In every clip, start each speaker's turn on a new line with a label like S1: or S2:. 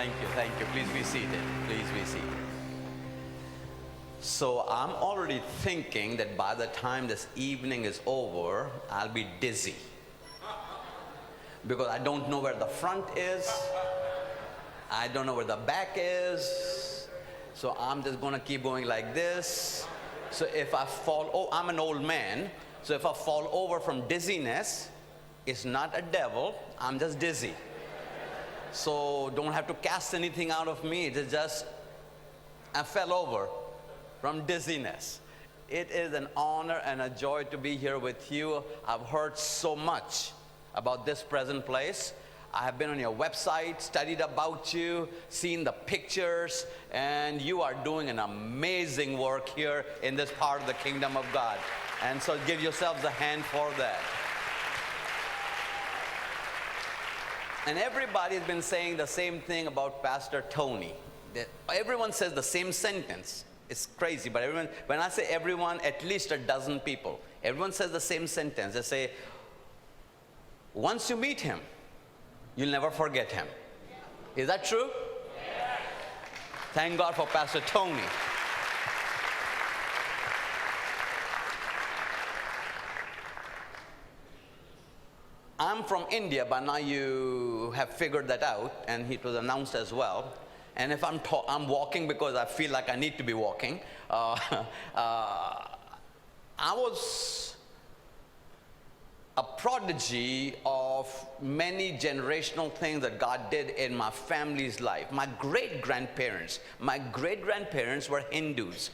S1: Thank you. Thank you. Please be seated. Please be seated. So I'm already thinking that by the time this evening is over, I'll be dizzy. Because I don't know where the front is. I don't know where the back is. So I'm just going to keep going like this. So if I fall, I'm an old man. So if I fall over from dizziness, it's not a devil. I'm just dizzy. So don't have to cast anything out of me. It's just I fell over from dizziness. It is an honor and a joy to be here with you. I've heard so much about this present place. I have been on your website, studied about you, seen the pictures, and you are doing an amazing work here in this part of the kingdom of God. And so give yourselves a hand for that. And everybody's been saying the same thing about Pastor Tony. Everyone says the same sentence. It's crazy, but everyone, when I say everyone, at least a dozen people. Everyone says the same sentence. They say, once you meet him, you'll never forget him. Is that true? Yes. Thank God for Pastor Tony. I'm from India, but now you have figured that out, and it was announced as well. And if I'm walking because I feel like I need to be walking. I was a prodigy of many generational things that God did in my family's life. My great-grandparents were Hindus.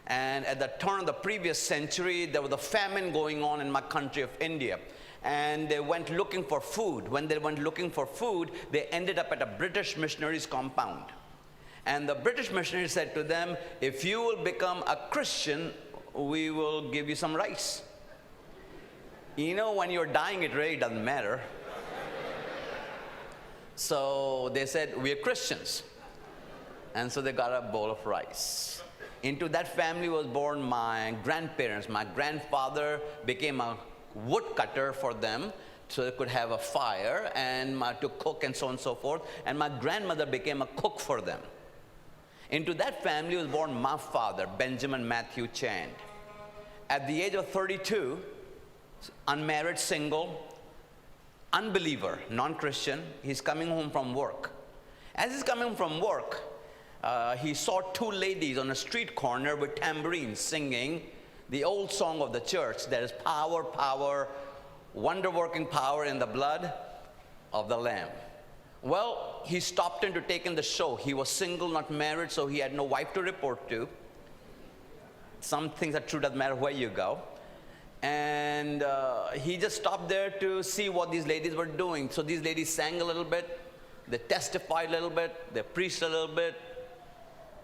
S1: And at the turn of the previous century, there was a famine going on in my country of India. And they went looking for food. When they went looking for food, they ended up at a British missionary's compound. And the British missionary said to them, if you will become a Christian, we will give you some rice. You know, when you're dying, it really doesn't matter. So they said, we're Christians. And so they got a bowl of rice. Into that family was born my grandparents. My grandfather became a woodcutter for them so they could have a fire and to cook and so on and so forth. And my grandmother became a cook for them. Into that family was born my father, Benjamin Matthew Chand. At the age of 32, unmarried, single, unbeliever, non-Christian, he's coming home from work. As he's coming from work, he saw two ladies on a street corner with tambourines singing the old song of the church, there is power, power, wonder-working power in the blood of the Lamb. Well, he stopped in to take in the show. He was single, not married, so he had no wife to report to. Some things are true, doesn't matter where you go. And he just stopped there to see what these ladies were doing. So these ladies sang a little bit, they testified a little bit, they preached a little bit,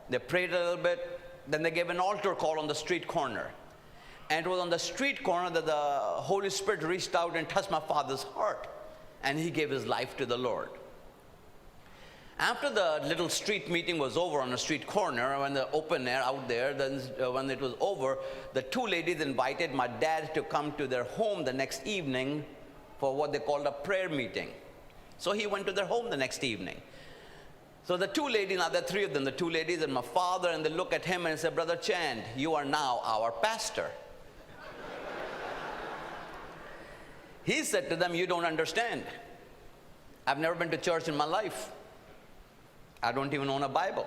S1: they prayed a little bit, then they gave an altar call on the street corner. And it was on the street corner that the Holy Spirit reached out and touched my father's heart. And he gave his life to the Lord. After the little street meeting was over on the street corner, when the open air out there, then when it was over, the two ladies invited my dad to come to their home the next evening for what they called a prayer meeting. So he went to their home the next evening. So the two ladies, now there are three of them, the two ladies and my father, and they look at him and say, Brother Chand, you are now our pastor. He said to them, you don't understand. I've never been to church in my life. I don't even own a Bible.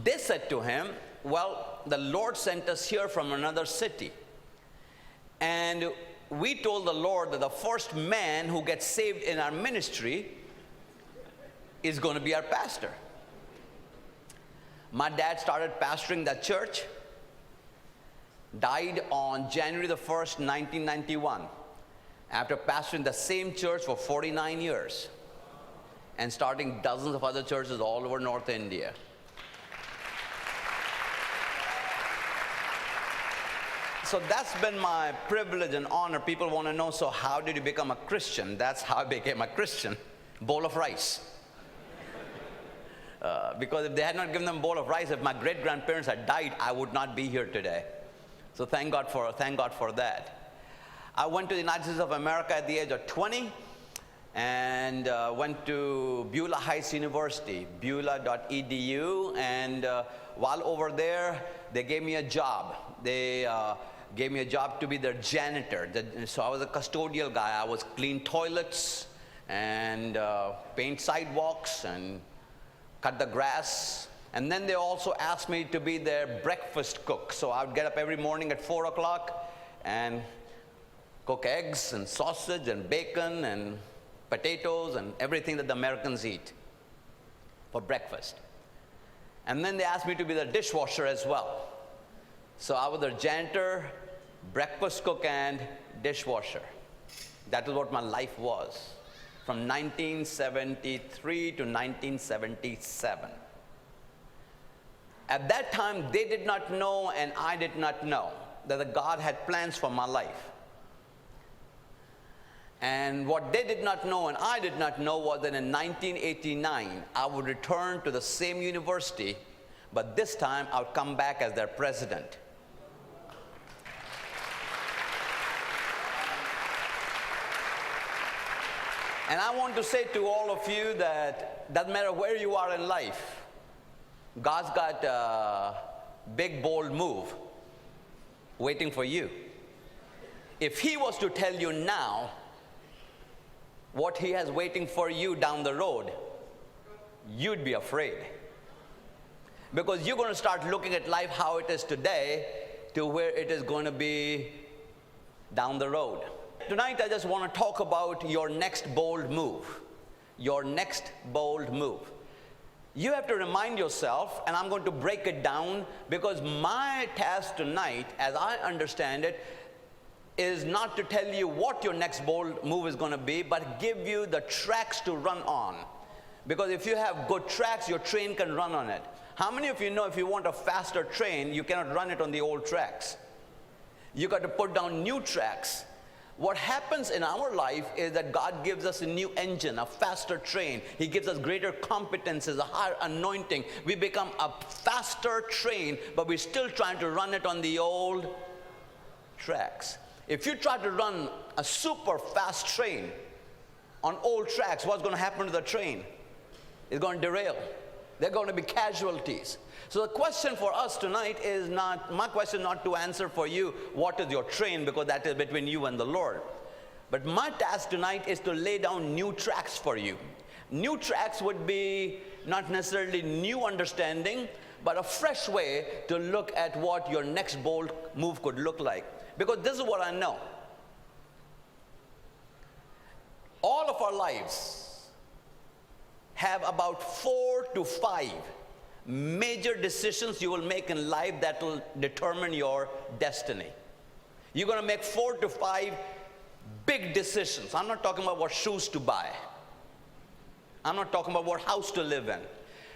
S1: They said to him, well, the Lord sent us here from another city. And we told the Lord that the first man who gets saved in our ministry is going to be our pastor. My dad started pastoring that church, died on January the 1st, 1991, after pastoring the same church for 49 years and starting dozens of other churches all over North India. So that's been my privilege and honor. People want to know, so how did you become a Christian? That's how I became a Christian. Bowl of rice. Because if they had not given them a bowl of rice, if my great-grandparents had died, I would not be here today. So thank God for that. I went to the United States of America at the age of 20, and went to Beulah Heights University, beulah.edu, and while over there, they gave me a job. They gave me a job to be their janitor. So I was a custodial guy. I was clean toilets and paint sidewalks and cut the grass. And then they also asked me to be their breakfast cook. So I would get up every morning at 4 o'clock and cook eggs and sausage and bacon and potatoes and everything that the Americans eat for breakfast. And then they asked me to be the dishwasher as well. So I was their janitor, breakfast cook, and dishwasher. That is what my life was from 1973 to 1977. At that time, they did not know and I did not know that God had plans for my life. And what they did not know and I did not know was that in 1989, I would return to the same university, but this time I would come back as their president. And I want to say to all of you that doesn't matter where you are in life, God's got a big, bold move waiting for you. If He was to tell you now what He has waiting for you down the road, you'd be afraid. Because you're going to start looking at life how it is today to where it is going to be down the road. Tonight, I just want to talk about your next bold move. Your next bold move. You have to remind yourself, and I'm going to break it down because my task tonight, as I understand it, is not to tell you what your next bold move is going to be, but give you the tracks to run on. Because if you have good tracks, your train can run on it. How many of you know if you want a faster train, you cannot run it on the old tracks? You got to put down new tracks. What happens in our life is that God gives us a new engine, a faster train. He gives us greater competences, a higher anointing. We become a faster train, but we're still trying to run it on the old tracks. If you try to run a super fast train on old tracks, what's going to happen to the train? It's going to derail. There are going to be casualties. So the question for us tonight is not, my question is not to answer for you what is your train, because that is between you and the Lord. But my task tonight is to lay down new tracks for you. New tracks would be not necessarily new understanding, but a fresh way to look at what your next bold move could look like. Because this is what I know. All of our lives have about 4 to 5 major decisions you will make in life that will determine your destiny. You're going to make 4 to 5 big decisions. I'm not talking about what shoes to buy. I'm not talking about what house to live in.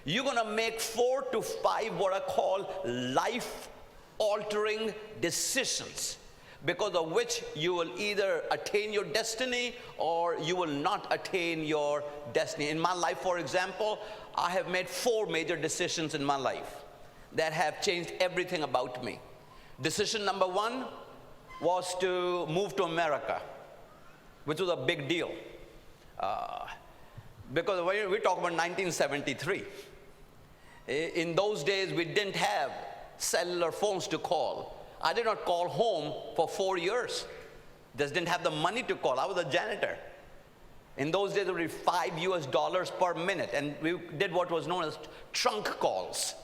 S1: You're going to make 4 to 5 what I call life-altering decisions, because of which you will either attain your destiny or you will not attain your destiny. In my life, for example, I have made 4 major decisions in my life that have changed everything about me. Decision number 1 was to move to America, which was a big deal. Because we're talking about 1973. In those days, we didn't have cellular phones to call. I did not call home for 4 years. Just didn't have the money to call. I was a janitor. In those days, it would be $5 per minute, and we did what was known as trunk calls.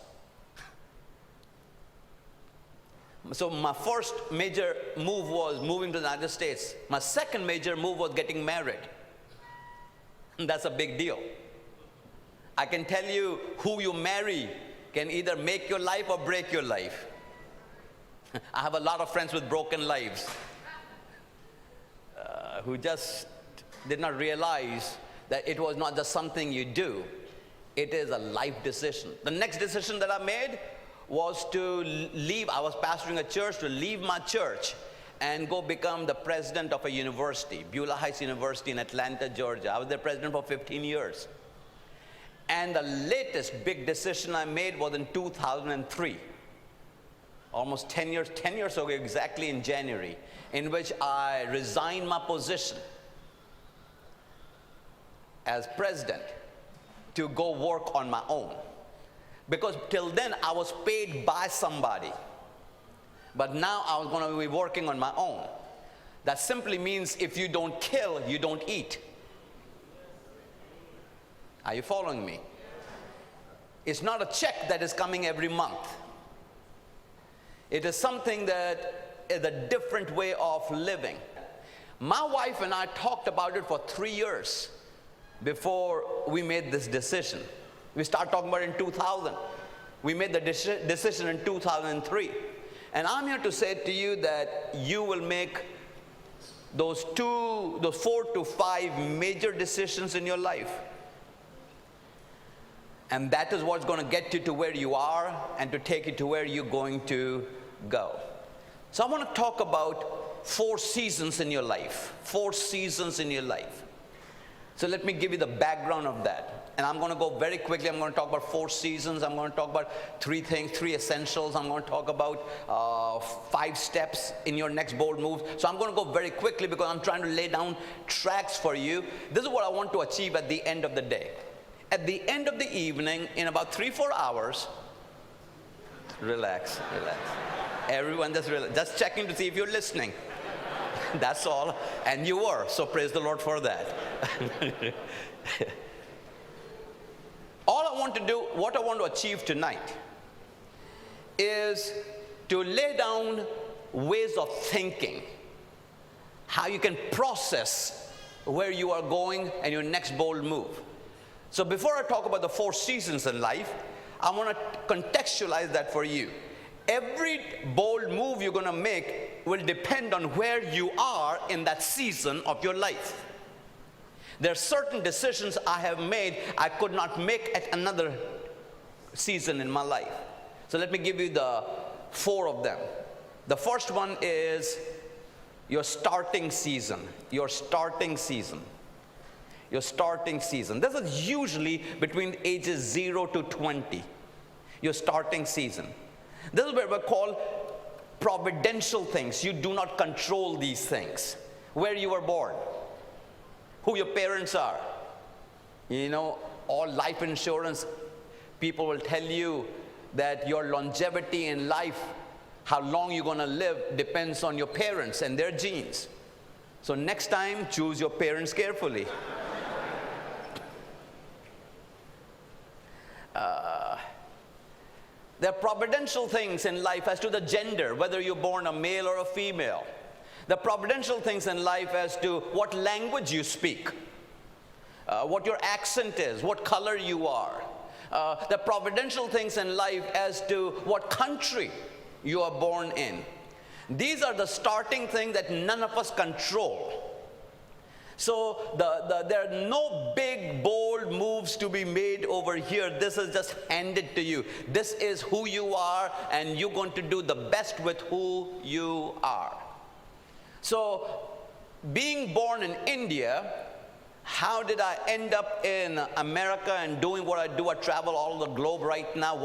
S1: So my first major move was moving to the United States. My second major move was getting married. And that's a big deal. I can tell you, who you marry can either make your life or break your life. I have a lot of friends with broken lives who just did not realize that it was not just something you do. It is a life decision. The next decision that I made was to leave. I was pastoring a church, to leave my church and go become the president of a university, Beulah Heights University in Atlanta, Georgia. I was the president for 15 years. And the latest big decision I made was in 2003. Almost 10 years ago, exactly in January, in which I resigned my position as president to go work on my own. Because till then I was paid by somebody. But now I was going to be working on my own. That simply means if you don't kill, you don't eat. Are you following me? It's not a check that is coming every month. It is something that is a different way of living. My wife and I talked about it for 3 years before we made this decision. We started talking about it in 2000. We made the decision in 2003. And I'm here to say to you that you will make those 4 to 5 major decisions in your life. And that is what's going to get you to where you are and to take you to where you're going to go. So I want to talk about 4 seasons in your life. 4 seasons in your life. So let me give you the background of that. And I'm going to go very quickly. I'm going to talk about 4 seasons. I'm going to talk about 3 things, 3 essentials. I'm going to talk about 5 steps in your next bold move. So I'm going to go very quickly because I'm trying to lay down tracks for you. This is what I want to achieve at the end of the day. At the end of the evening, in about 3-4 hours, relax. Everyone just checking to see if you're listening. That's all. And you were, so praise the Lord for that. All I want to do, what I want to achieve tonight is to lay down ways of thinking, how you can process where you are going and your next bold move. So before I talk about the 4 seasons in life, I want to contextualize that for you. Every bold move you're going to make will depend on where you are in that season of your life. There are certain decisions I have made I could not make at another season in my life. So let me give you the 4 of them. The first one is your starting season. Your starting season. Your starting season. This is usually between ages 0 to 20. Your starting season. This is what we call providential things. You do not control these things. Where you were born, who your parents are. You know, all life insurance, people will tell you that your longevity in life, how long you're going to live, depends on your parents and their genes. So next time, choose your parents carefully. There are providential things in life as to the gender, whether you're born a male or a female. The providential things in life as to what language you speak, what your accent is, what color you are. The providential things in life as to what country you are born in. These are the starting things that none of us control. So there are no big, bold moves to be made over here. This is just handed to you. This is who you are, and you're going to do the best with who you are. So, being born in India, how did I end up in America and doing what I do? I travel all the globe right now.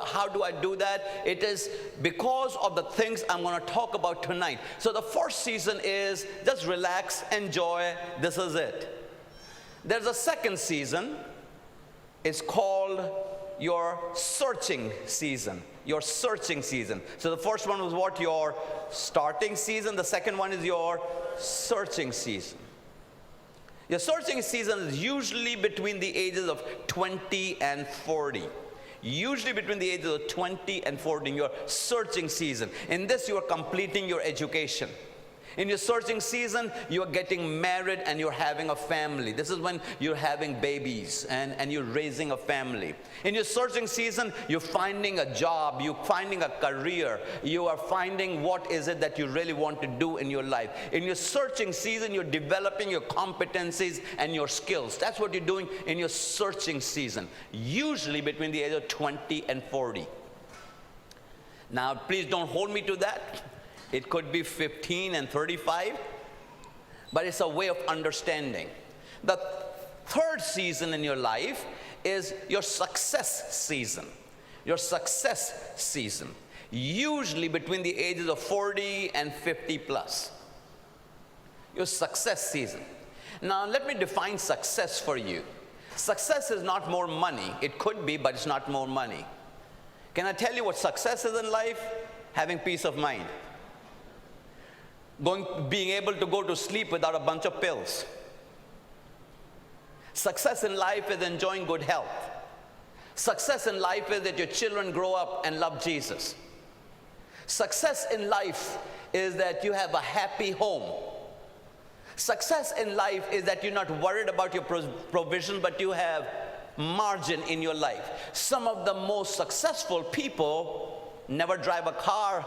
S1: How do I do that? It is because of the things I'm going to talk about tonight. So the first season is just relax, enjoy, this is it. There's a second season. It's called your searching season. Your searching season. So the first one was what? Your starting season. The second one is your searching season. Your searching season is usually between the ages of 20 and 40. Usually between the ages of 20 and 40 in your searching season. In this, you are completing your education. In your searching season, you are getting married and you're having a family. This is when you're having babies and you're raising a family. In your searching season, you're finding a job, you're finding a career, you are finding what is it that you really want to do in your life. In your searching season, you're developing your competencies and your skills. That's what you're doing in your searching season, usually between the age of 20 and 40. Now, please don't hold me to that. It could be 15 and 35, but it's a way of understanding. The third season in your life is your success season. Your success season, usually between the ages of 40 and 50 plus. Your success season. Now, let me define success for you. Success is not more money. It could be, but it's not more money. Can I tell you what success is in life? Having peace of mind. Being able to go to sleep without a bunch of pills. Success in life is enjoying good health. Success in life is that your children grow up and love Jesus. Success in life is that you have a happy home. Success in life is that you're not worried about your provision, but you have margin in your life. Some of the most successful people never drive a car,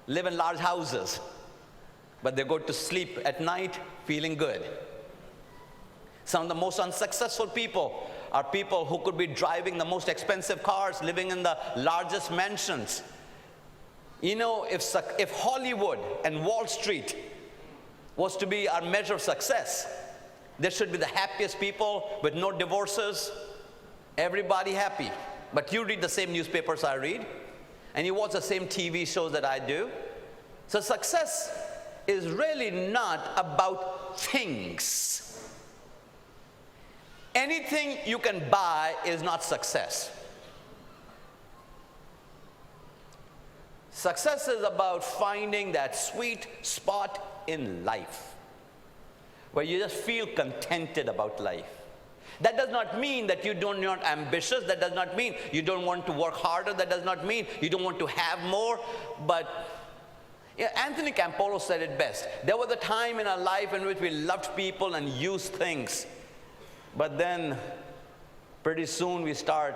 S1: live in large houses, but they go to sleep at night feeling good. Some of the most unsuccessful people are people who could be driving the most expensive cars, living in the largest mansions. You know, if Hollywood and Wall Street was to be our measure of success, there should be the happiest people with no divorces, everybody happy. But you read the same newspapers I read, and you watch the same TV shows that I do. So success is really not about things. Anything you can buy is not success. Success is about finding that sweet spot in life where you just feel contented about life. That does not mean that you don't not ambitious. That does not mean you don't want to work harder. That does not mean you don't want to have more. But Anthony Campolo said it best. There was a time in our life in which we loved people and used things. But then pretty soon we start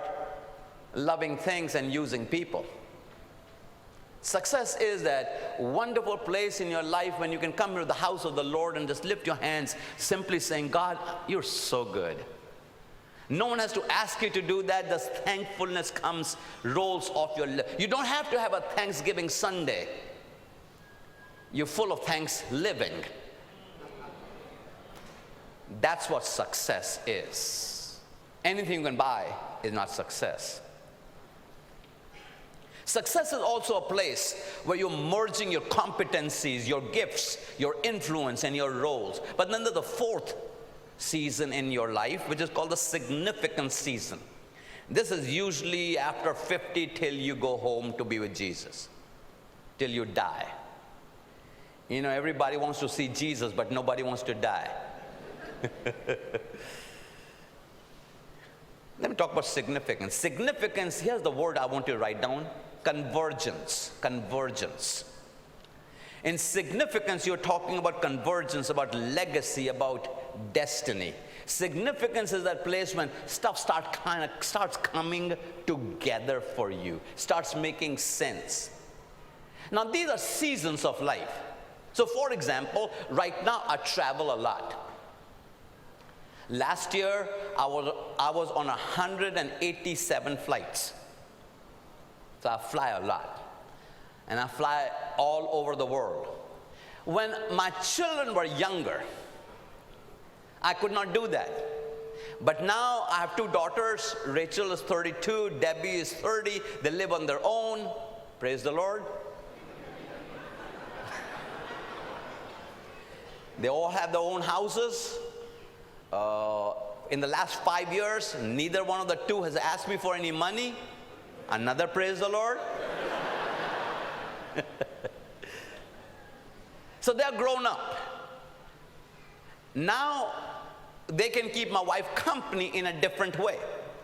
S1: loving things and using people. Success is that wonderful place in your life when you can come to the house of the Lord and just lift your hands, simply saying, God, you're so good. No one has to ask you to do that. The thankfulness comes, rolls off your lips. You don't have to have a Thanksgiving Sunday. You're full of thanks living. That's what success is. Anything you can buy is not success. Success is also a place where you're merging your competencies, your gifts, your influence, and your roles. But then there's the fourth season in your life, which is called the significant season. This is usually after 50 till you go home to be with Jesus, till you die. You know, everybody wants to see Jesus, but nobody wants to die. Let me talk about significance. Significance, here's the word I want you to write down. Convergence. Convergence. In significance, you're talking about convergence, about legacy, about destiny. Significance is that place when stuff starts coming together for you, starts making sense. Now, these are seasons of life. So, for example, right now I travel a lot. Last year, I was on 187 flights. So I fly a lot. And I fly all over the world. When my children were younger, I could not do that. But now I have two daughters. Rachel is 32, Debbie is 30. They live on their own. Praise the Lord. They all have their own houses. In the last 5 years, neither one of the two has asked me for any money. Another praise the Lord. So they're grown up. Now they can keep my wife company in a different way.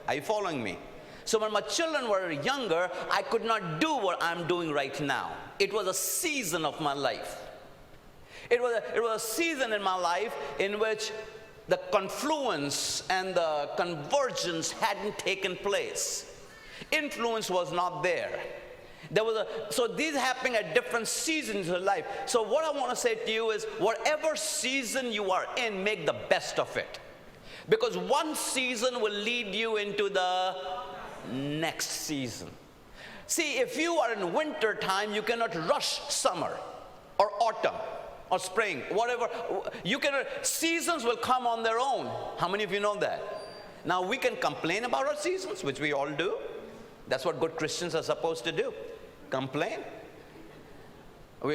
S1: Are you following me? So when my children were younger, I could not do what I'm doing right now. It was a season of my life. It was a season in my life in which the confluence and the convergence hadn't taken place. Influence was not there. So these happening at different seasons of life. So what I want to say to you is, whatever season you are in, make the best of it. Because one season will lead you into the next season. See, if you are in winter time, you cannot rush summer or autumn or spring, whatever. Seasons will come on their own. How many of you know that? Now we can complain about our seasons, which we all do. That's what good Christians are supposed to do. Complain.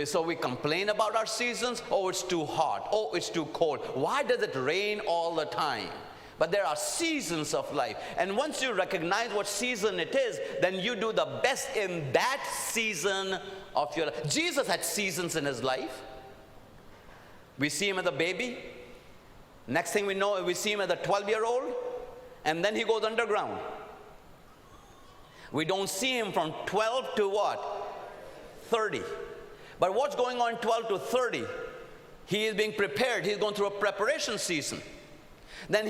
S1: So we complain about our seasons. Oh, it's too hot. Oh, it's too cold. Why does it rain all the time? But there are seasons of life. And once you recognize what season it is, then you do the best in that season of your life. Jesus had seasons in his life. We see him as a baby. Next thing we know, we see him as a 12-year-old. And then he goes underground. We don't see him from 12 to what? 30. But what's going on 12 to 30? He is being prepared. He's going through a preparation season. Then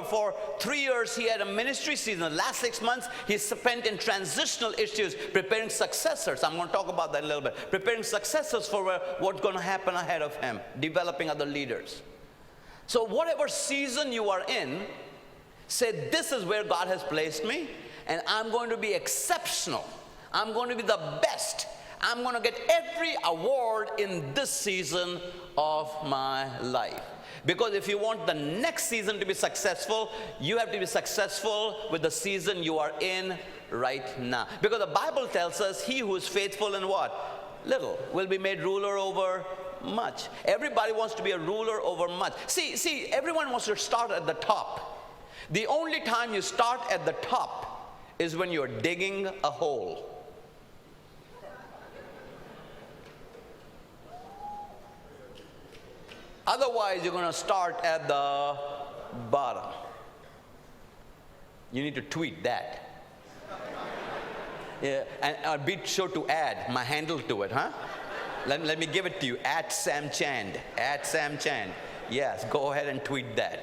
S1: for 3 years, he had a ministry season. The last 6 months, he spent in transitional issues, preparing successors. I'm going to talk about that a little bit. Preparing successors for what's going to happen ahead of him, developing other leaders. So whatever season you are in, say, this is where God has placed me, and I'm going to be exceptional. I'm going to be the best. I'm going to get every award in this season of my life. Because if you want the next season to be successful, you have to be successful with the season you are in right now. Because the Bible tells us, he who is faithful in what? Little will be made ruler over much. Everybody wants to be a ruler over much. See, everyone wants to start at the top. The only time you start at the top is when you're digging a hole. Otherwise, you're going to start at the bottom. You need to tweet that. Yeah, and I'll be sure to add my handle to it, huh? Let me give it to you, @SamChand, @SamChand. Yes, go ahead and tweet that.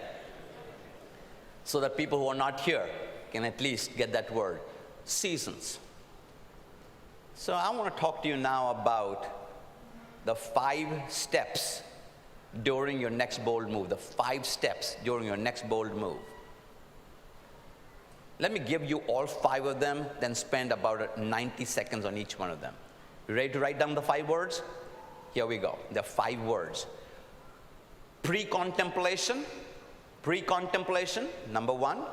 S1: So that people who are not here can at least get that word. Seasons. So I want to talk to you now about the 5 steps during your next bold move. The 5 steps during your next bold move. Let me give you all 5 of them, then spend about 90 seconds on each one of them. You ready to write down the 5 words? Here we go. The 5 words. Pre-contemplation. Pre-contemplation, number 1.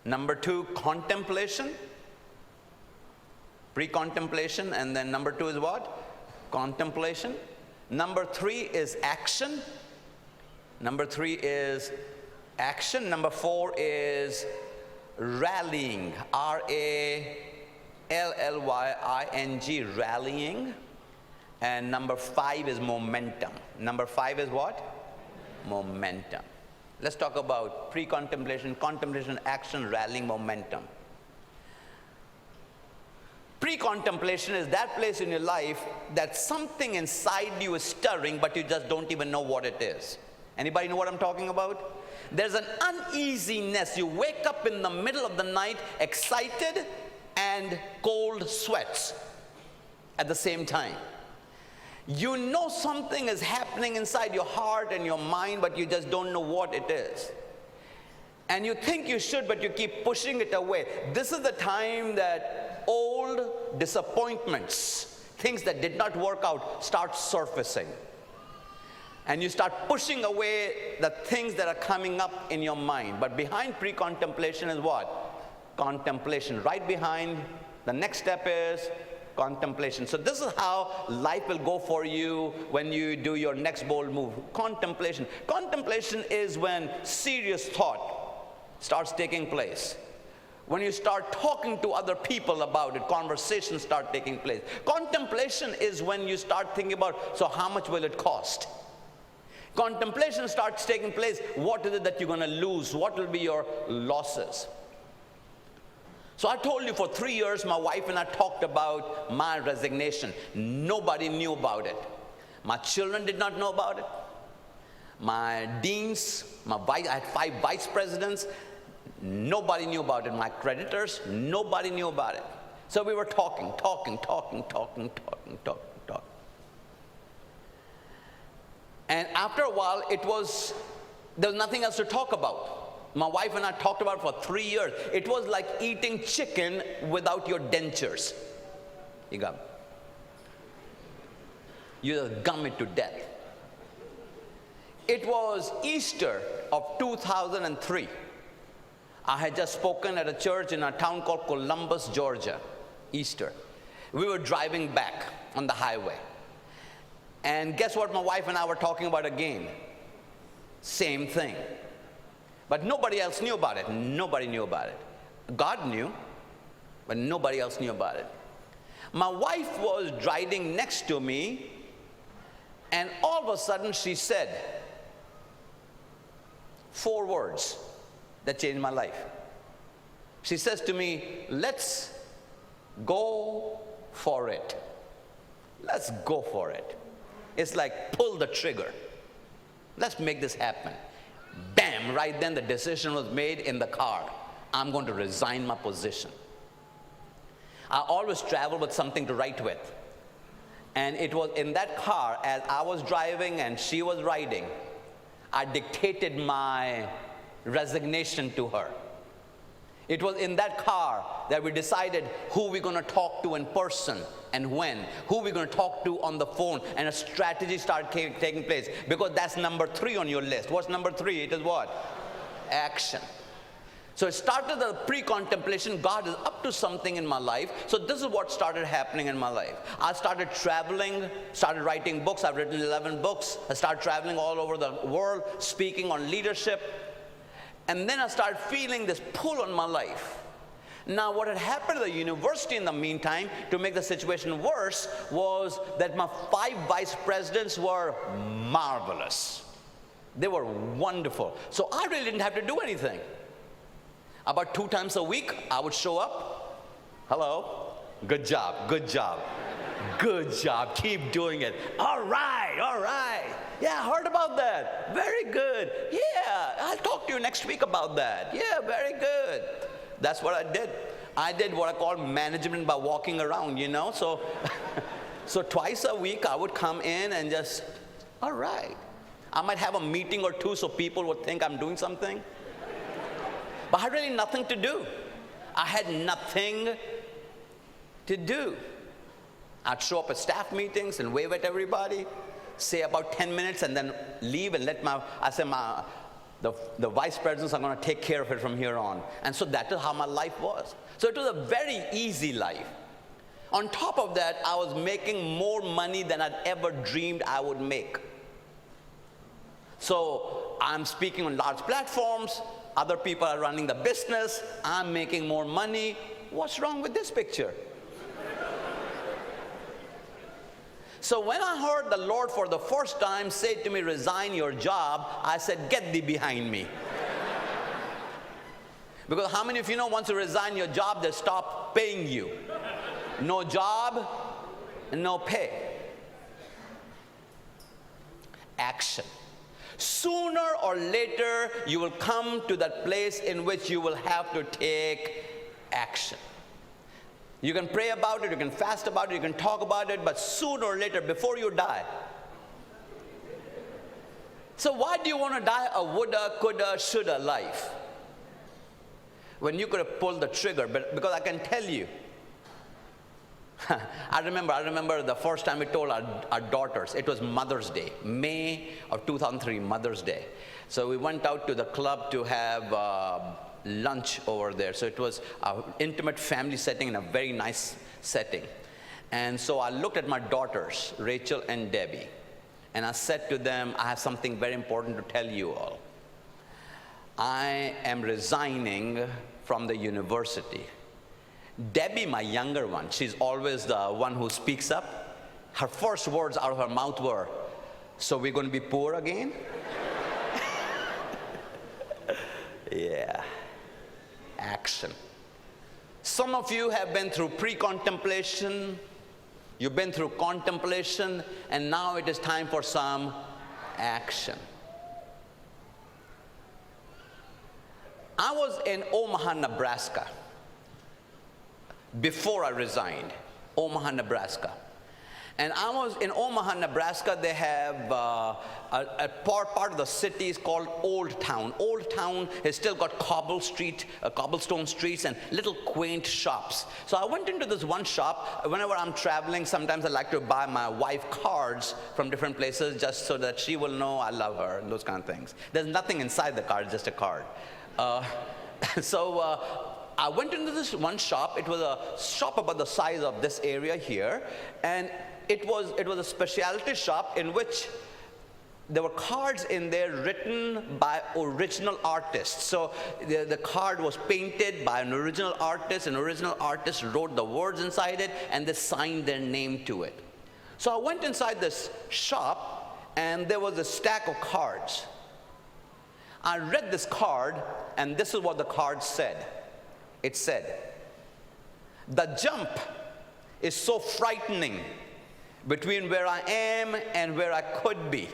S1: Number 2, contemplation. Pre-contemplation, and then number 2 is what? Contemplation. Number 3 is action. Number 3 is action. Number 4 is rallying. R-A-L-L-Y-I-N-G, rallying. And number 5 is momentum. Number 5 is what? Momentum. Let's talk about pre-contemplation, contemplation, action, rallying, momentum. Pre-contemplation is that place in your life that something inside you is stirring, but you just don't even know what it is. Anybody know what I'm talking about? There's an uneasiness. You wake up in the middle of the night excited and cold sweats at the same time. You know something is happening inside your heart and your mind, but you just don't know what it is. And you think you should, but you keep pushing it away. This is the time that old disappointments, things that did not work out, start surfacing. And you start pushing away the things that are coming up in your mind. But behind pre-contemplation is what? Contemplation. Right behind, the next step is contemplation. So this is how life will go for you when you do your next bold move. Contemplation. Contemplation is when serious thought starts taking place. When you start talking to other people about it, conversations start taking place. Contemplation is when you start thinking about, so how much will it cost? Contemplation starts taking place. What is it that you're going to lose? What will be your losses? So I told you for 3 years, my wife and I talked about my resignation. Nobody knew about it. My children did not know about it. My deans, I had 5 vice presidents. Nobody knew about it. My creditors, nobody knew about it. So we were talking. And after a while, there was nothing else to talk about. My wife and I talked about it for 3 years. It was like eating chicken without your dentures. You just gum it to death. It was Easter of 2003. I had just spoken at a church in a town called Columbus, Georgia. Easter. We were driving back. on the highway. And guess what my wife and I were talking about again? Same thing. But nobody else knew about it. Nobody knew about it. God knew, but nobody else knew about it. My wife was driving next to me, and all of a sudden she said 4 words that changed my life. She says to me, let's go for it. Let's go for it. It's like pull the trigger. Let's make this happen. Bam, right then the decision was made in the car. I'm going to resign my position. I always travel with something to write with. And it was in that car, as I was driving and she was riding, I dictated my resignation to her. It was in that car that we decided who we're going to talk to in person and when, who we're going to talk to on the phone, and a strategy started taking place, because that's number 3 on your list. What's number 3? It is what? Action. So it started the pre-contemplation. God is up to something in my life. So this is what started happening in my life. I started traveling, started writing books. I've written 11 books. I started traveling all over the world, speaking on leadership. And then I started feeling this pull on my life. Now, what had happened at the university in the meantime, to make the situation worse, was that my 5 vice presidents were marvelous. They were wonderful. So I really didn't have to do anything. About 2 times a week, I would show up. Hello. Good job. Good job. Good job. Keep doing it. All right. All right. Yeah, I heard about that. Very good. Yeah, I'll talk to you next week about that. Yeah, very good. That's what I did. I did what I call management by walking around, you know. So, so twice a week I would come in and just, all right. I might have a meeting or 2 so people would think I'm doing something. But I had really nothing to do. I had nothing to do. I'd show up at staff meetings and wave at everybody, say about 10 minutes, and then leave and let the vice presidents are going to take care of it from here on. And so that is how my life was. So it was a very easy life. On top of that, I was making more money than I'd ever dreamed I would make. So I'm speaking on large platforms. Other people are running the business. I'm making more money. What's wrong with this picture? So when I heard the Lord for the first time say to me, resign your job, I said, get thee behind me. Because how many of you know once you resign your job, they stop paying you? No job, no pay. Action. Sooner or later, you will come to that place in which you will have to take action. You can pray about it, you can fast about it, you can talk about it, but sooner or later, before you die. So why do you want to die a woulda, coulda, shoulda life, when you could have pulled the trigger? Because I can tell you, I remember the first time we told our daughters. It was Mother's Day, May of 2003, Mother's Day. So we went out to the club to have lunch over there. So it was an intimate family setting in a very nice setting. And so I looked at my daughters, Rachel and Debbie, and I said to them, I have something very important to tell you all. I am resigning from the university. Debbie, my younger one, she's always the one who speaks up. Her first words out of her mouth were, so we're going to be poor again? Yeah. Action. Some of you have been through pre-contemplation, you've been through contemplation, and now it is time for some action. I was in Omaha, Nebraska before I resigned. Omaha, Nebraska. And I was in Omaha, Nebraska. They have a part of the city is called Old Town. Old Town has still got cobblestone streets and little quaint shops. So I went into this one shop. Whenever I'm traveling, sometimes I like to buy my wife cards from different places just so that she will know I love her and those kind of things. There's nothing inside the card, just a card. So I went into this one shop. It was a shop about the size of this area here, and it was a specialty shop in which there were cards in there written by original artists. So the card was painted by an original artist. An original artist wrote the words inside it, and they signed their name to it. So I went inside this shop, and there was a stack of cards. I read this card, and this is what the card said. It said, "The jump is so frightening between where I am and where I could be.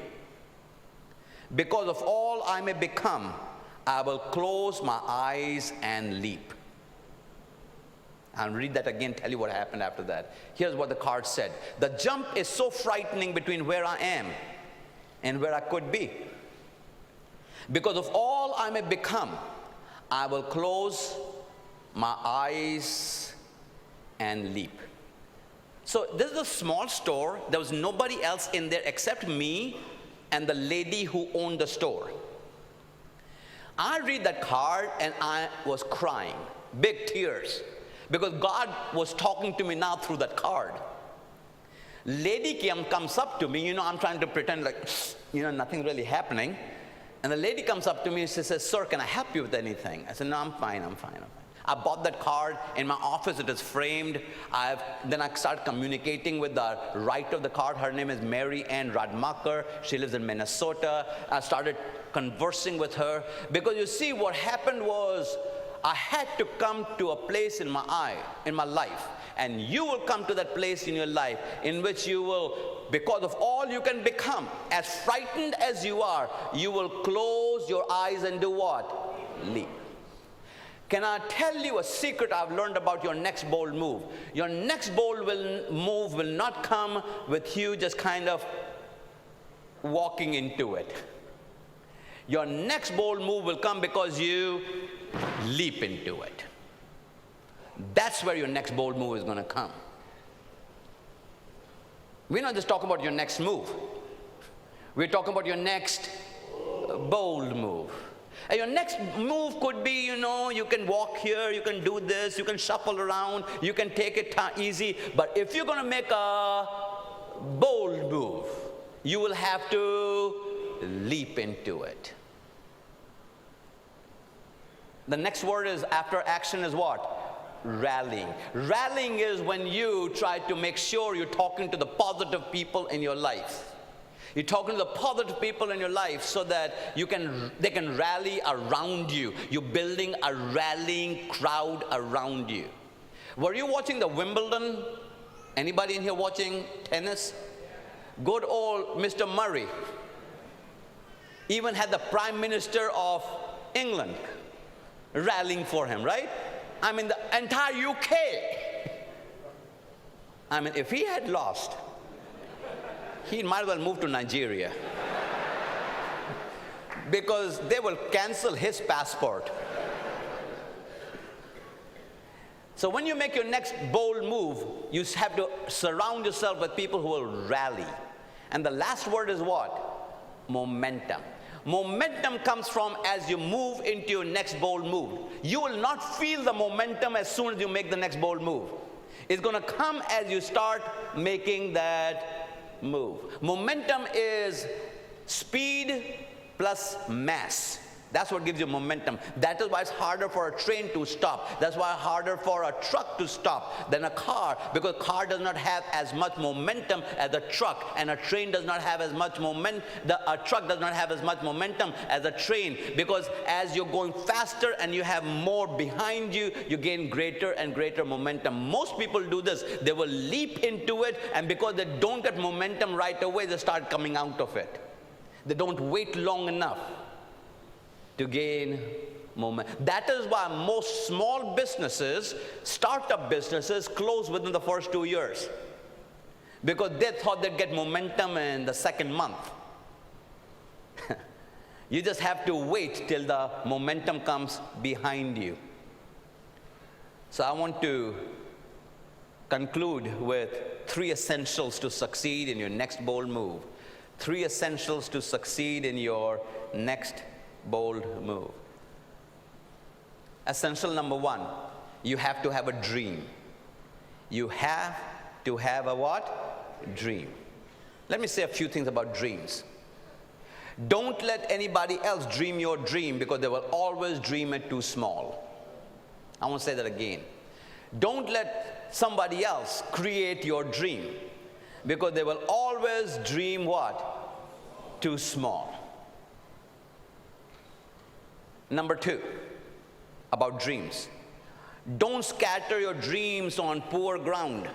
S1: Because of all I may become, I will close my eyes and leap." I'll read that again, tell you what happened after that. Here's what the card said. "The jump is so frightening between where I am and where I could be. Because of all I may become, I will close my eyes and leap." So this is a small store. There was nobody else in there except me and the lady who owned the store. I read that card and I was crying, big tears, because God was talking to me now through that card. Lady comes up to me, I'm trying to pretend like, nothing really happening. And the lady comes up to me and she says, "Sir, can I help you with anything?" I said, "No, I'm fine. I bought that card in my office. It is framed. Then I started communicating with the writer of the card. Her name is Mary Ann Radmacher. She lives in Minnesota. I started conversing with her because you see what happened was I had to come to a place in my life, and you will come to that place in your life in which you will, because of all you can become, as frightened as you are, you will close your eyes and do what? Leap. Can I tell you a secret I've learned about your next bold move? Your next bold move will not come with you just kind of walking into it. Your next bold move will come because you leap into it. That's where your next bold move is going to come. We're not just talking about your next move. We're talking about your next bold move. And your next move could be, you can walk here, you can do this, you can shuffle around, you can take it easy. But if you're going to make a bold move, you will have to leap into it. The next word is after action is what? Rallying. Rallying is when you try to make sure you're talking to the positive people in your life. You're talking to the positive people in your life so that they can rally around you. You're building a rallying crowd around you. Were you watching the Wimbledon? Anybody in here watching tennis? Good old Mr. Murray even had the Prime Minister of England rallying for him, right? The entire UK. If he had lost, he might as well move to Nigeria because they will cancel his passport. So when you make your next bold move, you have to surround yourself with people who will rally. And the last word is what? Momentum. Momentum comes from as you move into your next bold move. You will not feel the momentum as soon as you make the next bold move. It's going to come as you start making that move. Momentum is speed plus mass. That's what gives you momentum. That is why it's harder for a train to stop. That's why it's harder for a truck to stop than a car, because a car does not have as much momentum as a truck, and a train does not have as much momentum. A truck does not have as much momentum as a train, because as you're going faster and you have more behind you, you gain greater and greater momentum. Most people do this. They will leap into it, and because they don't get momentum right away, they start coming out of it. They don't wait long enough to gain momentum. That is why most small businesses, startup businesses, close within the first 2 years, because they thought they'd get momentum in the second month. You just have to wait till the momentum comes behind you. So I want to conclude with 3 essentials to succeed in your next bold move. 3 essentials to succeed in your next bold move. Essential number 1, you have to have a dream. You have to have a what? Dream. Let me say a few things about dreams. Don't let anybody else dream your dream, because they will always dream it too small. I want to say that again. Don't let somebody else create your dream, because they will always dream what? Too small. Number 2, about dreams. Don't scatter your dreams on poor ground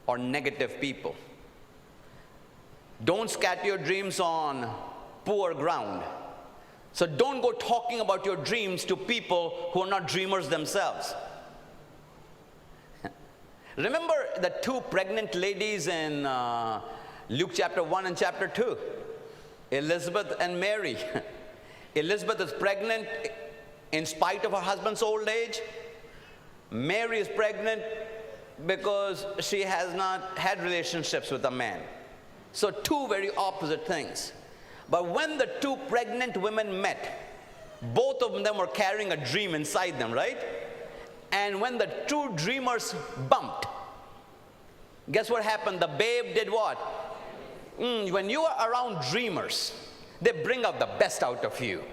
S1: or negative people. Don't scatter your dreams on poor ground. So don't go talking about your dreams to people who are not dreamers themselves. Remember the 2 pregnant ladies in Luke chapter 1 and chapter 2? Elizabeth and Mary. Elizabeth is pregnant in spite of her husband's old age. Mary is pregnant because she has not had relationships with a man. So 2 very opposite things. But when the 2 pregnant women met, both of them were carrying a dream inside them, right? And when the 2 dreamers bumped, guess what happened? The babe did what? When you are around dreamers, they bring out the best out of you.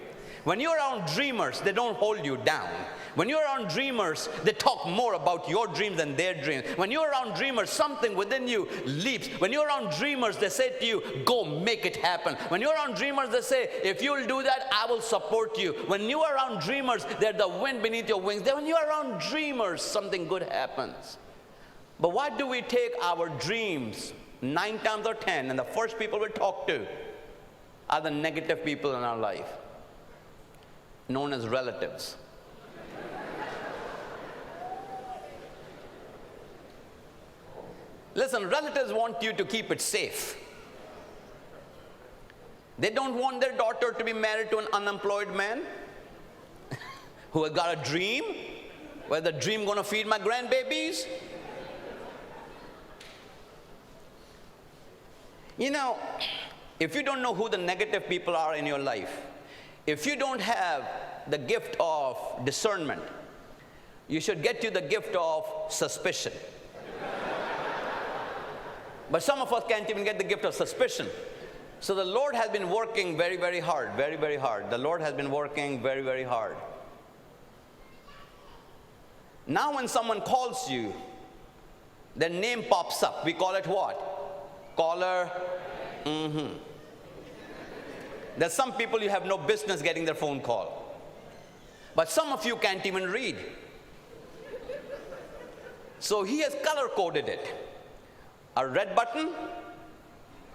S1: When you're around dreamers, they don't hold you down. When you're around dreamers, they talk more about your dreams than their dreams. When you're around dreamers, something within you leaps. When you're around dreamers, they say to you, go make it happen. When you're around dreamers, they say, if you'll do that, I will support you. When you're around dreamers, they're the wind beneath your wings. Then when you're around dreamers, something good happens. But why do we take our dreams 9 times or 10, and the first people we talk to are the negative people in our life, known as relatives? Listen, relatives want you to keep it safe. They don't want their daughter to be married to an unemployed man who has got a dream. Well, the dream going to feed my grandbabies? You know, if you don't know who the negative people are in your life, if you don't have the gift of discernment, you should get you the gift of suspicion. But some of us can't even get the gift of suspicion. So the Lord has been working very, very hard, very, very hard. The Lord has been working very, very hard. Now when someone calls you, their name pops up. We call it what? Caller. There's some people you have no business getting their phone call. But some of you can't even read. So he has color-coded it. A red button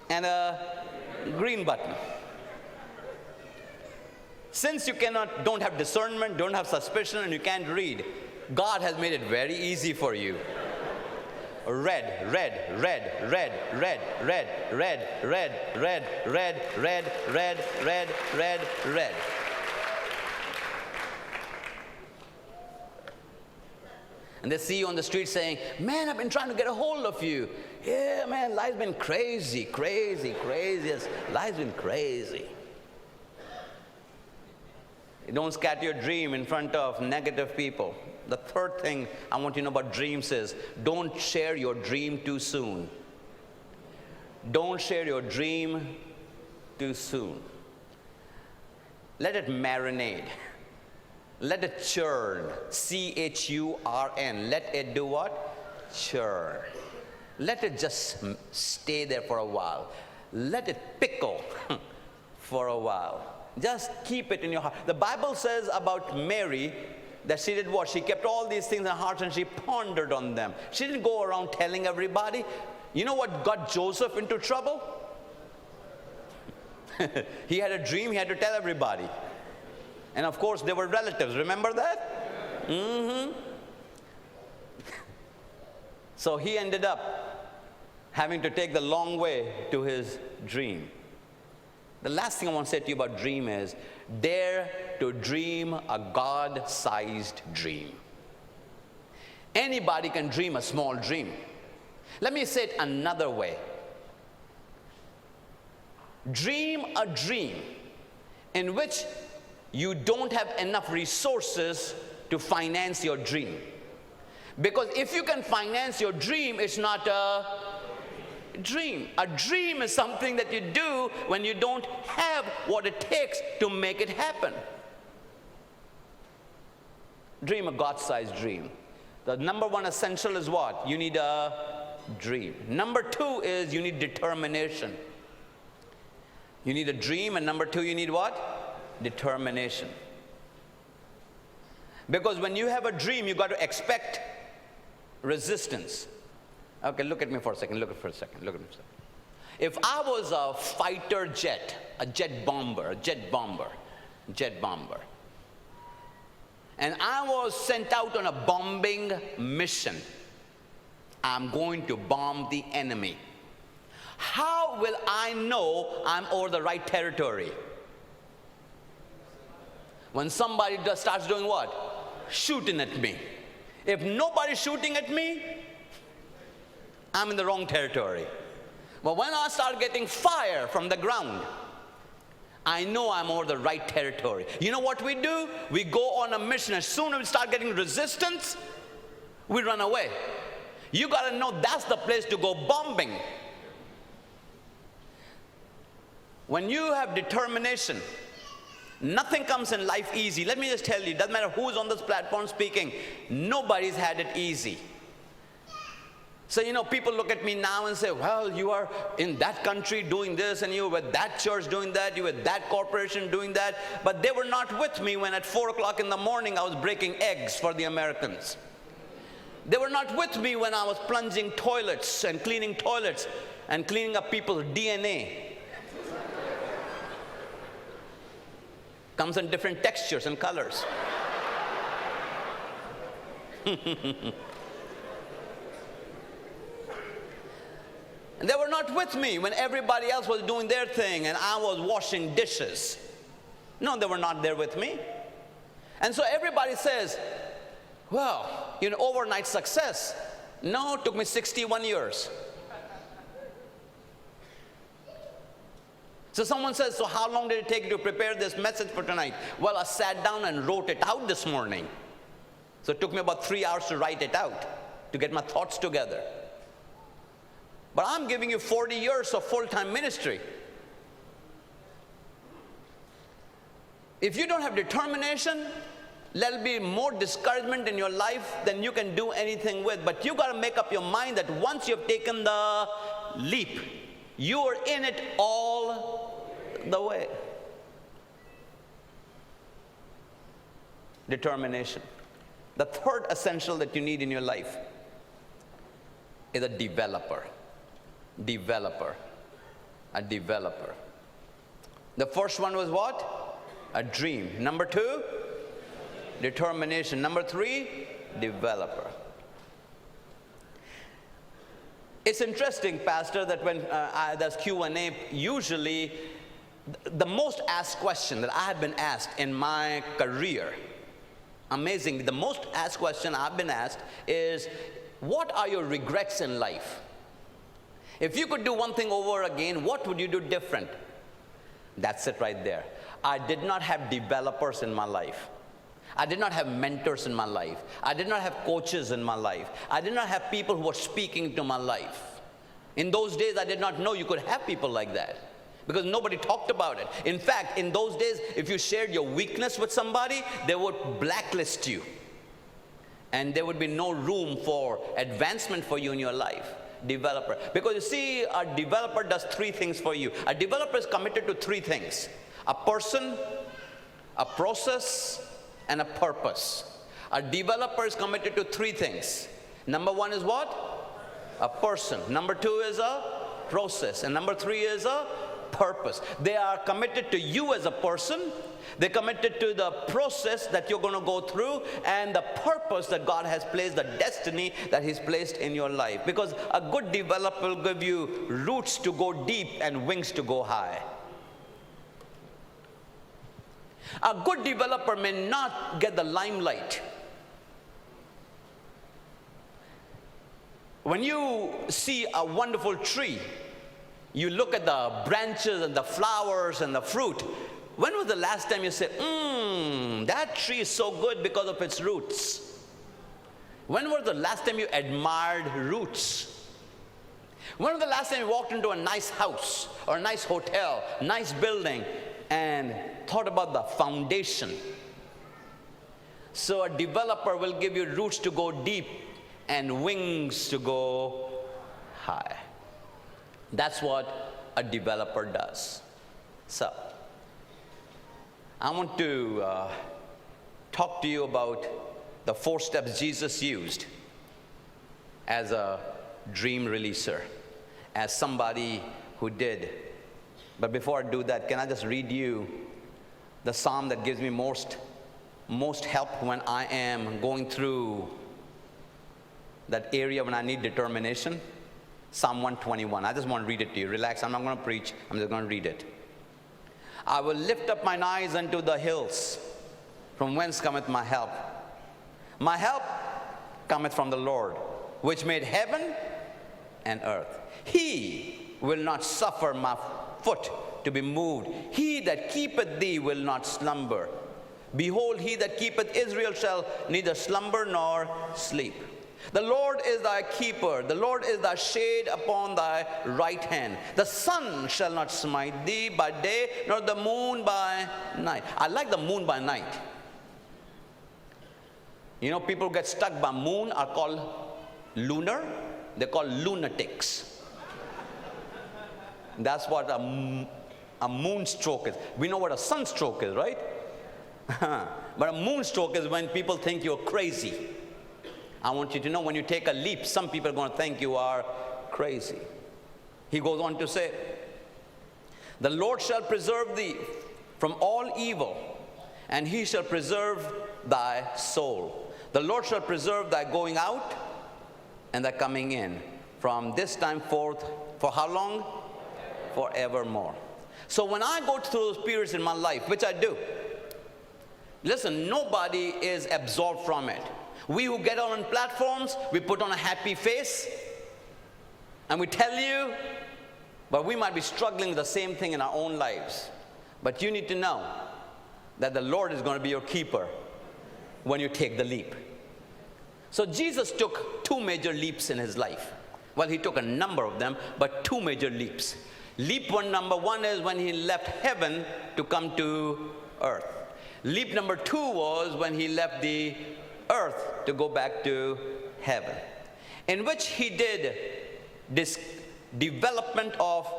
S1: and a green button. Since you don't have discernment, don't have suspicion, and you can't read, God has made it very easy for you. Red, red, red, red, red, red, red, red, red, red, red, red, red, red, red. And they see you on the street saying, man, I've been trying to get a hold of you. Yeah, man, life's been crazy, crazy, crazy. Yes, life's been crazy. You don't scatter your dream in front of negative people. The third thing I want you to know about dreams is, don't share your dream too soon. Don't share your dream too soon. Let it marinate. Let it churn. C-H-U-R-N. Let it do what? Churn. Let it just stay there for a while. Let it pickle for a while. Just keep it in your heart. The Bible says about Mary that she did what? She kept all these things in her heart and she pondered on them. She didn't go around telling everybody. You know what got Joseph into trouble? He had a dream, he had to tell everybody. And of course, they were relatives. Remember that? So he ended up having to take the long way to his dream. The last thing I want to say to you about dream is, dare to dream a God-sized dream. Anybody can dream a small dream. Let me say it another way. Dream a dream in which you don't have enough resources to finance your dream. Because if you can finance your dream, it's not a dream. A dream is something that you do when you don't have what it takes to make it happen. Dream a God-sized dream. The number one essential is what? You need a dream. Number two is you need determination. You need a dream, and number two, you need what? Determination. Because when you have a dream, you got to expect resistance. Okay, look at me for a second. Look at me for a second. If I was a fighter jet, a jet bomber, and I was sent out on a bombing mission, I'm going to bomb the enemy. How will I know I'm over the right territory? When somebody starts doing what? Shooting at me. If nobody's shooting at me, I'm in the wrong territory. But when I start getting fire from the ground, I know I'm over the right territory. You know what we do? We go on a mission. As soon as we start getting resistance, we run away. You got to know that's the place to go bombing. When you have determination, nothing comes in life easy. Let me just tell you, it doesn't matter who's on this platform speaking, nobody's had it easy. So, people look at me now and say, well, you are in that country doing this, and you were with that church doing that, you were with that corporation doing that. But they were not with me when at 4 o'clock in the morning I was breaking eggs for the Americans. They were not with me when I was plunging toilets and cleaning up people's DNA. Comes in different textures and colors. And they were not with me when everybody else was doing their thing and I was washing dishes. No, they were not there with me. And so everybody says, well, overnight success. No, it took me 61 years. So someone says, so how long did it take you to prepare this message for tonight? Well, I sat down and wrote it out this morning. So it took me about 3 hours to write it out, to get my thoughts together. But I'm giving you 40 years of full-time ministry. If you don't have determination, there'll be more discouragement in your life than you can do anything with. But you got to make up your mind that once you've taken the leap, you are in it all the way. Determination. The third essential that you need in your life is a developer. A developer. The first one was what? A dream. Number two, determination. Number three, developer. It's interesting, Pastor, that when there's Q&A, usually the most asked question that I have been asked in my career, amazing, the most asked question I've been asked is, what are your regrets in life? If you could do one thing over again, what would you do different? That's it right there. I did not have developers in my life. I did not have mentors in my life. I did not have coaches in my life. I did not have people who were speaking to my life. In those days, I did not know you could have people like that because nobody talked about it. In fact, in those days, if you shared your weakness with somebody, they would blacklist you. And there would be no room for advancement for you in your life. Developer. Because you see, a developer does three things for you. A developer is committed to three things: a person, a process, and a purpose. A developer is committed to three things. Number one is what? A person. Number two is a process. And number three is a purpose. They are committed to you as a person. They're committed to the process that you're going to go through and the purpose that God has placed, the destiny that He's placed in your life. Because a good developer will give you roots to go deep and wings to go high. A good developer may not get the limelight. When you see a wonderful tree, you look at the branches and the flowers and the fruit. When was the last time you said, that tree is so good because of its roots? When was the last time you admired roots? When was the last time you walked into a nice house or a nice hotel, nice building, and thought about the foundation? So a developer will give you roots to go deep and wings to go high. That's what a developer does. So, I want to talk to you about the 4 steps Jesus used as a dream releaser, as somebody who did. But before I do that, can I just read you the psalm that gives me most help when I am going through that area when I need determination? Psalm 121. I just want to read it to you. Relax, I'm not going to preach, I'm just going to read it. I will lift up mine eyes unto the hills, from whence cometh my help. My help cometh from the Lord, which made heaven and earth. He will not suffer my foot to be moved. He that keepeth thee will not slumber. Behold, he that keepeth Israel shall neither slumber nor sleep. The Lord is thy keeper. The Lord is thy shade upon thy right hand. The sun shall not smite thee by day, nor the moon by night. I like the moon by night. You know, people who get stuck by moon are called lunar. They're called lunatics. That's what a moon stroke is. We know what a sunstroke is, right? But a moon stroke is when people think you're crazy. I want you to know, when you take a leap, some people are going to think you are crazy. He goes on to say, the Lord shall preserve thee from all evil, and he shall preserve thy soul. The Lord shall preserve thy going out and thy coming in from this time forth. For how long? Forevermore. So when I go through those periods in my life, which I do, listen, nobody is absolved from it. We who get on platforms, we put on a happy face, and we tell you, but we might be struggling with the same thing in our own lives. But you need to know that the Lord is going to be your keeper when you take the leap. So Jesus took 2 major leaps in his life. Well, he took a number of them, but 2 major leaps. Number one is when he left heaven to come to earth. Leap number 2 was when he left the earth to go back to heaven, in which he did this development of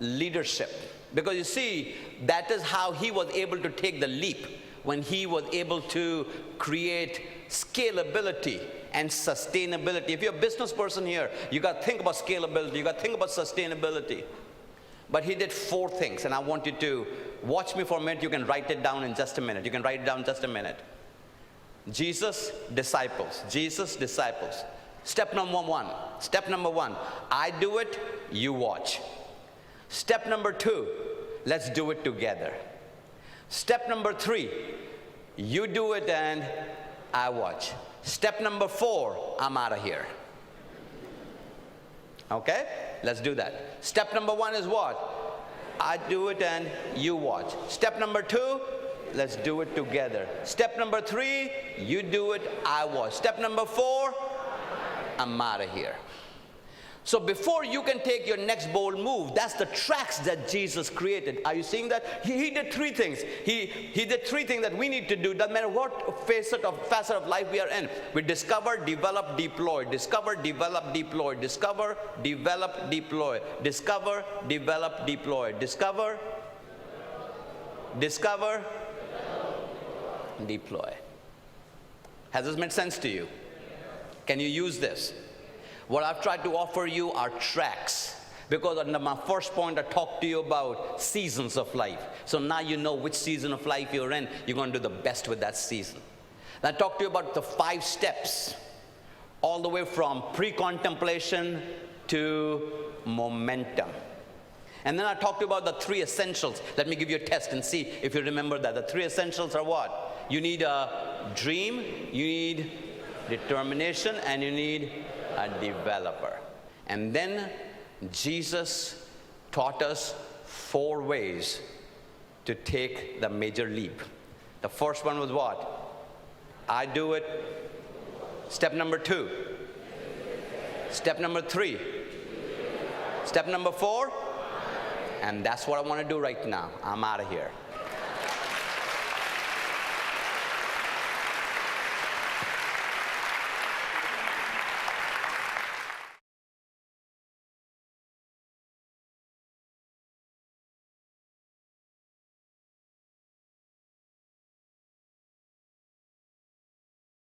S1: leadership. Because you see, that is how he was able to take the leap, when he was able to create scalability and sustainability. If you're a business person here, you got to think about scalability, you got to think about sustainability. But he did 4 things, and I want you to watch me for a minute. You can write it down in just a minute. You can write it down in just a minute. Jesus, disciples. Jesus, disciples. Step number 1. Step number 1. I do it, you watch. Step number 2. Let's do it together. Step number 3. You do it and I watch. Step number 4. I'm out of here. Okay? Let's do that. Step number 1 is what? I do it and you watch. Step number 2. Let's do it together. Step number 3, you do it, I watch. Step number 4, I'm out of here. So before you can take your next bold move, that's the tracks that Jesus created. Are you seeing that? He did 3 things. He did 3 things that we need to do. Doesn't matter what facet of life we are in. We discover, develop, deploy. Discover, develop, deploy. Discover, develop, deploy. Discover, develop, deploy. Discover, deploy. Has this made sense to you? Can you use this? What I've tried to offer you are tracks, because under my first point I talked to you about seasons of life. So now you know which season of life you're in. You're going to do the best with that season. Then I talked to you about the 5 steps, all the way from pre-contemplation to momentum. And then I talked about the 3 essentials. Let me give you a test and see if you remember that. The 3 essentials are what? You need a dream, you need determination, and you need a developer. And then Jesus taught us 4 ways to take the major leap. The first one was what? I do it. Step number 2. Step number 3. Step number 4. And that's what I want to do right now. I'm out of here.